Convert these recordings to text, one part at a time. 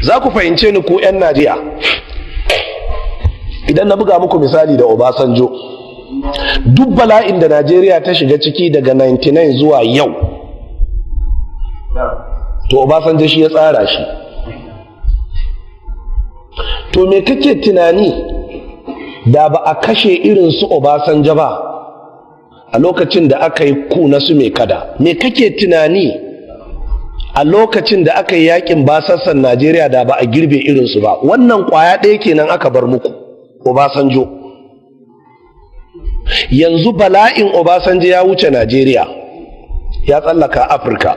za ku fahimce ni ku 'yan Najeriya idan na buga muku misali da Obasanjo. Duk bala'in da Najeriya ta shiga ciki daga 99 zuwa yau, to Obasanjo shi ya tsara shi. To me kake tunani da ba a kashe irin su Obasanjo ba a lokacin da aka yi ku na su mai kada? Me kake tunani a lokacin da aka yi yakin basassan Najeriya da ba a girbe irin su ba? Wannan kwaya ɗaya kenan aka bar muku, Obasanjo. Yanzu bala'in Obasanjo ya wuce Najeriya, ya tsallaka Afirka.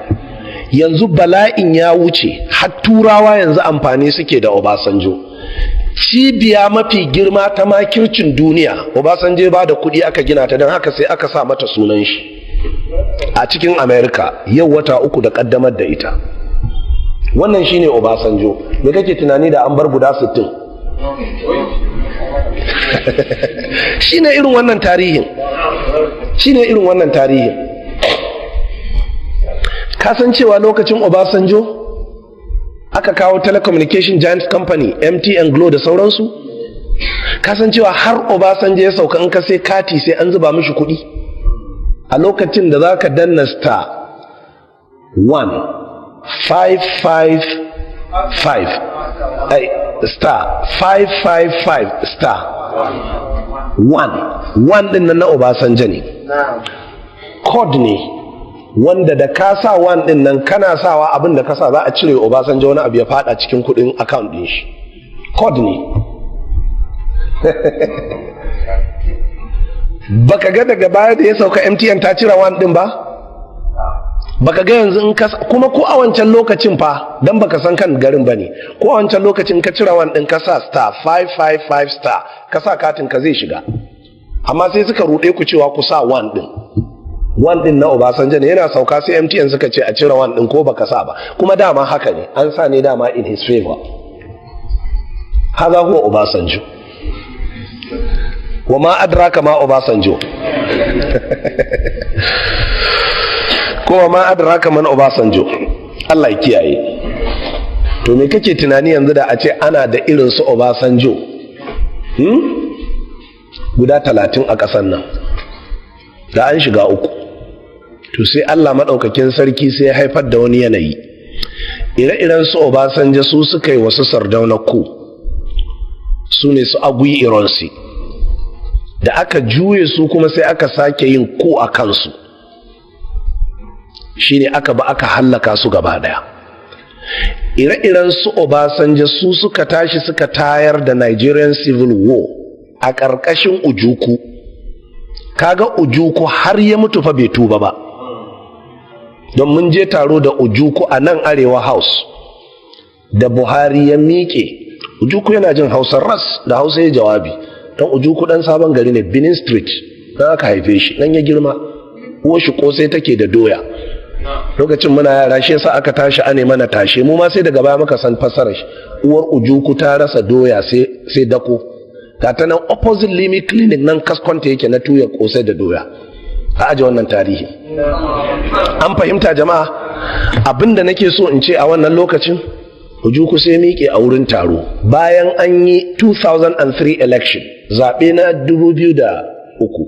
Yanzu bala'in ya wuce har Turawa yanzu amfani suke da Obasanjo. Cibiya mafi girma ta makircin duniya, Obasanjo ba da kuɗi aka gina ta, don haka sai aka sa mata sunan shi a cikin Amerika. Yau wata 3 da ƙaddamar da ita. Wannan shine Obasanjo. Me kake tunani da an bar guda 60? Shine irin wannan tarihin. Kasancewa lokacin Obasanjo aka kawo telecommunication giant company MTN, Glo da sauransu. Kasancewa har Obasanjo ya sauka in ka sai kati sai an zuba mishi kuɗi. A lokacin da za ka danna star 1555 star 555 star 1 din nan na Obasanjo ne. Code ne wanda da ka sa 1 din nan kana sawa abin da ka sa za a cire Obasanjo wani abu ya fada cikin kudin account din shi. Code ne. Baka ga daga baya da ya sauka MTN ta cire 1 din ba? Baka ga yanzu in ka kuma ko a wancan lokacin fa dan baka san kan garin bane, ko a wancan lokacin ka cire 1 din ka sa star 555 star ka sa katin ka zai shiga. Amma sai suka rude ku cewa ku sa 1 din. 1 din na Obasanjo ne, yana sauka sai MTN suka ce a cire 1 din ko baka sa ba. Kuma dama haka ne, an sa ne dama in his favor. Haza huwa Obasanjo. Wa ma adraka ma Obasanjo. Kuma ma adraka man Obasanjo. Allah ya kiyaye. To me kake tunani yanzu da a ce ana da irin su Obasanjo guda 30 a ƙasar nan, da an shiga uku. To sai Allah maɗaukakin sarki sai ya haifar da wani yanayi. Ire-iren su Obasanjo su suka yi wasu Sardauna ku, su ne su Agui Ironsi. Da aka juye su kuma sai aka sake yin ku a kansu, shine aka ba aka hallaka su gaba daya. Ire-iren su Obasanjo su suka tashi suka tayar da Nigerian Civil War a ƙarƙashin Ujuku. Kaga Ujuku har ya mutu fa bai tuba ba, don mun je taro da Ujuku a nan Arewa House da Buhari ya miƙe. Ujuku yana jin Hausa ras, da Hausa ya jawabi. Dan Ujuku dan sabon gari ne, Benin Street, dan aka haife shi, nan ya girma. Uwar shi kosai take da doya. Lokacin muna yara shi yasa aka tashi ane mana tashe, mu ma sai daga baya muka san fassarar shi. Uwar Ujuku ta rasa doya sai dako. Ta nan opposite Limi Clinic nan kaskonta yake na tuya kosai da doya. A aje wannan tarihi. An fahimta jama'a? Abinda nake so in ce a wannan lokacin, Ujuku sai miƙe a wurin taro bayan an yi 2003 election, zaɓe na 2003.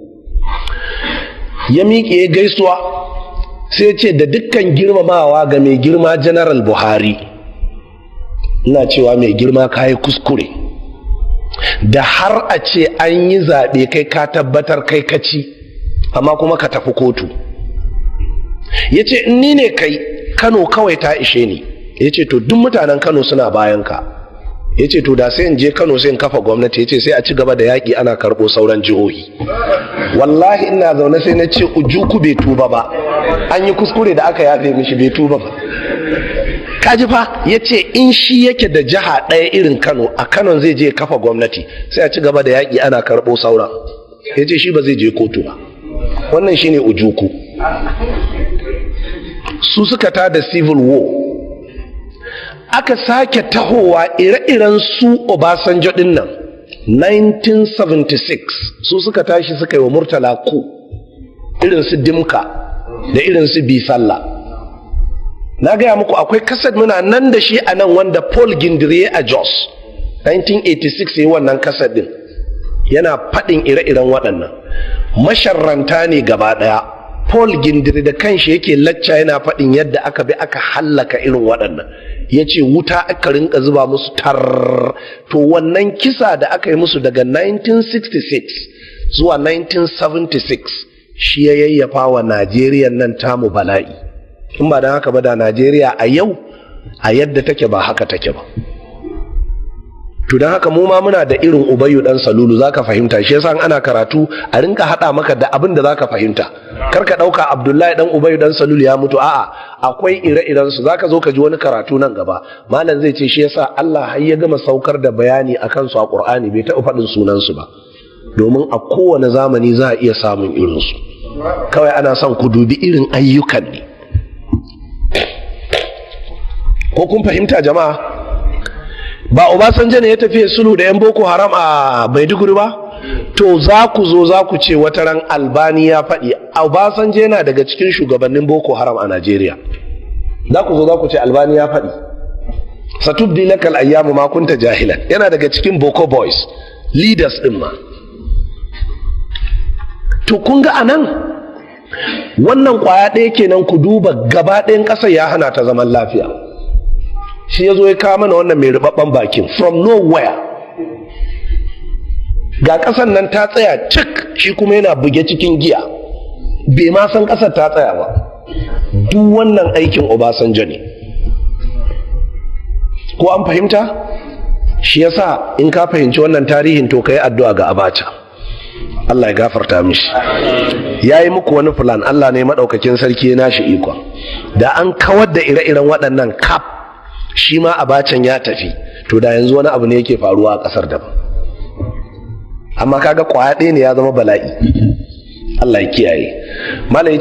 Ya miƙe gaisuwa sai ce da dukkan girmamawa ga mai girma General Buhari, ina cewa mai girma kayi kuskure. Da har a ce an yi zaɓe kai ka tabbatar kai kaci, amma kuma ka tafi kotu. Ya ce in ni ne kai, Kano kawai ta ishe ni. Ya ce to duk mutanen Kano suna bayan ka. Ya ce to da sai in je Kano sai in kafa gwamnati. Ya ce sai a ci gaba da yaƙi ana karɓo sauran jihohi. Wallahi ina zaune sai na ce Ujuku bai tuba ba, an yi kuskure da aka yafe mishi, bai tuba ba. Kaji fa, ya ce in shi yake da jiha ɗaya irin Kano, a Kano zai je kafa gwamnati sai a ci gaba da yaƙi ana karɓo sauran. Ya ce shi ba zai je kotu ba. Wannan shine Ujuku. Su suka tada civil war. Aka sake tahowa ire-iren su Obasanjo din nan 1976 su suka tashi suka yi wa Murtala ku, irin su Dimka da irin su Bisalla. na gaya muku akwai kaset muna nan da shi a nan wanda Paul Gindire a Jos 1986 yi wannan kaset din, yana faɗin ire-iren waɗannan masharranta ne gaba ɗaya. Paul Gindire da kanshi yake lacca yana faɗin yadda aka bi aka hallaka irin waɗannan, ya ce wuta aka rinka zuba musu tar. To wannan kisa da aka yi musu daga 1966 zuwa 1976 shi ya yayyafa wa Najeriya nan tamu bala'i. In ba don haka ba da Najeriya a yau a yadda take ba haka take ba. To don haka mu ma muna da irin Ubayyu dan Salulu, zaka fahimta. Shi yasa ana karatu a rinka hada maka da abin da zaka fahimta. Kar ka dauka Abdullahi dan Ubayyu dan Salulu ya mutu, a'a akwai ire-iren su. Zaka zo ka ji wani karatu nan gaba malam zai ce shi yasa Allah har ya gama saukar da bayani akan su a Qur'ani bai taɓa faɗin sunan su ba, domin a kowane zamani za a iya samun irin su. Kawai ana son ku dubi irin ayyukan ne. Ko kun fahimta jama'a? Ba Obasanjo ne ya tafi sulhu da 'yan Boko Haram a Maiduguri ba? To za ku zo za ku ce wata ran Albani ya faɗi Obasanjo yana daga cikin shugabannin Boko Haram a Najeriya. Za ku zo za ku ce Albani ya faɗi satubdi lakal ayyamu ma kunta jahilan, yana daga cikin Boko Boys leaders din ma. To kun ga anan wannan kwaya ɗaya kenan, ku duba gaba ɗayan ƙasar ya hana ta zaman lafiya. Shi ya zo ya kawo mana wannan mai rubabban bakin from nowhere. Ga ƙasar nan ta tsaya cik, shi kuma yana buge cikin giya, bai ma san ƙasar ta tsaya ba. Duk wannan aikin Obasanjo ne. Ko an fahimta? Shi yasa in ka fahimci wannan tarihin to kai addu'a ga Abacha, Allah ya gafarta mishi. Yayi muku wani plan, Allah ne madaukakin sarki ya nashi ikon. Da an kawar da ire-iren waɗannan kaf, shi ma Abacan ya tafi, to da yanzu wani abu ne yake faruwa a ƙasar daban. Amma kaga kwaya ɗaya ne ya zama bala'i. Allah ya kiyaye. Malai